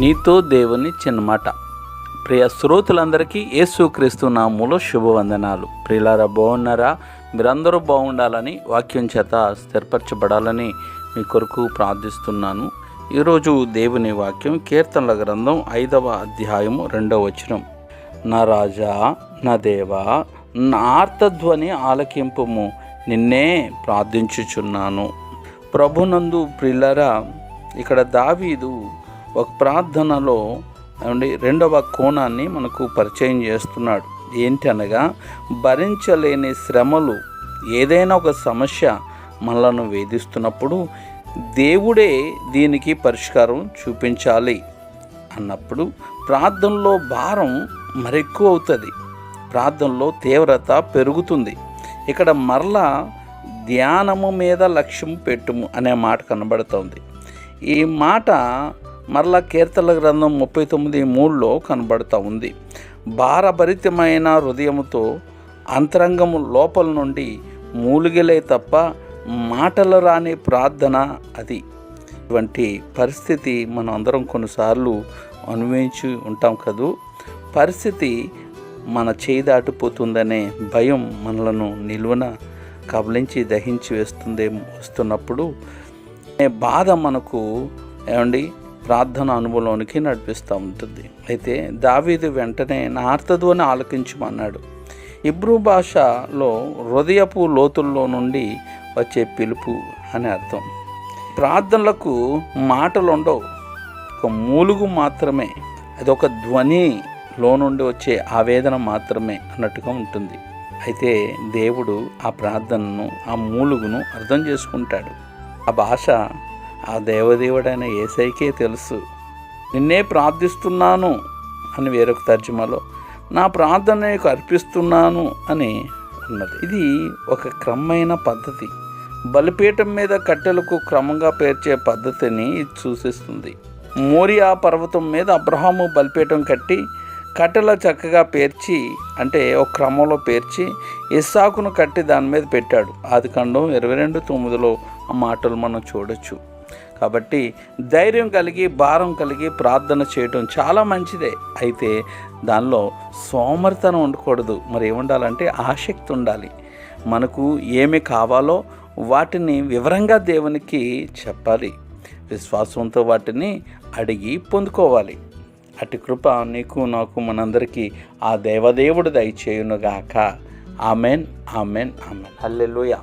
నీతో దేవుని చిన్న మాట. ప్రియ శ్రోతలందరికీ యేసుక్రీస్తు నామములో శుభవందనాలు. ప్రియులారా, బాగున్నారా? మీరందరూ బాగుండాలని, వాక్యం చేత స్థిరపరచబడాలని మీ కొరకు ప్రార్థిస్తున్నాను. ఈరోజు దేవుని వాక్యం కీర్తనల గ్రంథం 5వ అధ్యాయము 2వ వచనం. నా రాజా, నా దేవా, నా ఆర్తధ్వని ఆలకింపుము, నిన్నే ప్రార్థించుచున్నాను. ప్రభునందు ప్రియులారా, ఇక్కడ దావీదు ఒక ప్రార్థనలో రెండవ కోణాన్ని మనకు పరిచయం చేస్తున్నాడు. ఏంటి అనగా, భరించలేని శ్రమలు, ఏదైనా ఒక సమస్య మనలను వేధిస్తున్నప్పుడు దేవుడే దీనికి పరిష్కారం చూపించాలి అన్నప్పుడు ప్రార్థనలో భారం మరెక్కువ అవుతుంది, ప్రార్థనలో తీవ్రత పెరుగుతుంది. ఇక్కడ మరలా ధ్యానము మీద లక్ష్యం పెట్టుము అనే మాట కనబడుతోంది. ఈ మాట మరలా కీర్తనల గ్రంథం 39:3 కనబడుతూ ఉంది. భారభరితమైన హృదయముతో అంతరంగము లోపల నుండి మూలిగలే తప్ప మాటలు రాని ప్రార్థన అది. ఇటువంటి పరిస్థితి మనం అందరం కొన్నిసార్లు అనుభవించి ఉంటాం కదూ. పరిస్థితి మన చేయి దాటిపోతుందనే భయం మనలను నిలువన కబలించి దహించి వస్తున్నప్పుడు బాధ మనకు ప్రార్థన అనుభవంలోనికి నడిపిస్తూ ఉంటుంది. అయితే దావీదు వెంటనే నా ఆర్తధ్వని ఆలకించమన్నాడు. ఇబ్రూ భాషలో హృదయపు లోతుల్లో నుండి వచ్చే పిలుపు అని అర్థం. ప్రార్థనలకు మాటలు ఉండవు, ఒక మూలుగు మాత్రమే, అది ఒక ధ్వనిలో నుండి వచ్చే ఆవేదన మాత్రమే అన్నట్టుగా ఉంటుంది. అయితే దేవుడు ఆ ప్రార్థనను, ఆ మూలుగును అర్థం చేసుకుంటాడు. ఆ భాష ఆ దేవదేవుడైన యేసయ్యకే తెలుసు. నిన్నే ప్రార్థిస్తున్నాను అని వేరొక తర్జుమాలో నా ప్రార్థన నీకు అర్పిస్తున్నాను అని ఉన్నది. ఇది ఒక క్రమమైన పద్ధతి. బలిపీఠం మీద కట్టెలకు క్రమంగా పేర్చే పద్ధతిని ఇది సూచిస్తుంది. మోరియా పర్వతం మీద అబ్రహాము బలిపీఠం కట్టి కట్టెల చక్కగా పేర్చి, అంటే ఒక క్రమంలో పేర్చి ఇస్సాకును కట్టి దాని మీద పెట్టాడు. ఆదికాండం 22:9 ఆ మాటలు మనం చూడొచ్చు. కాబట్టి ధైర్యం కలిగి, భారం కలిగి ప్రార్థన చేయడం చాలా మంచిదే. అయితే దానిలో సోమరితనం ఉండకూడదు. మరి ఏముండాలంటే ఆసక్తి ఉండాలి. మనకు ఏమి కావాలో వాటిని వివరంగా దేవునికి చెప్పాలి. విశ్వాసంతో వాటిని అడిగి పొందుకోవాలి. అటు కృప నీకు, నాకు, మనందరికీ ఆ దేవదేవుడు దయచేయునుగాక. Amen, amen, amen. హల్లెలూయా.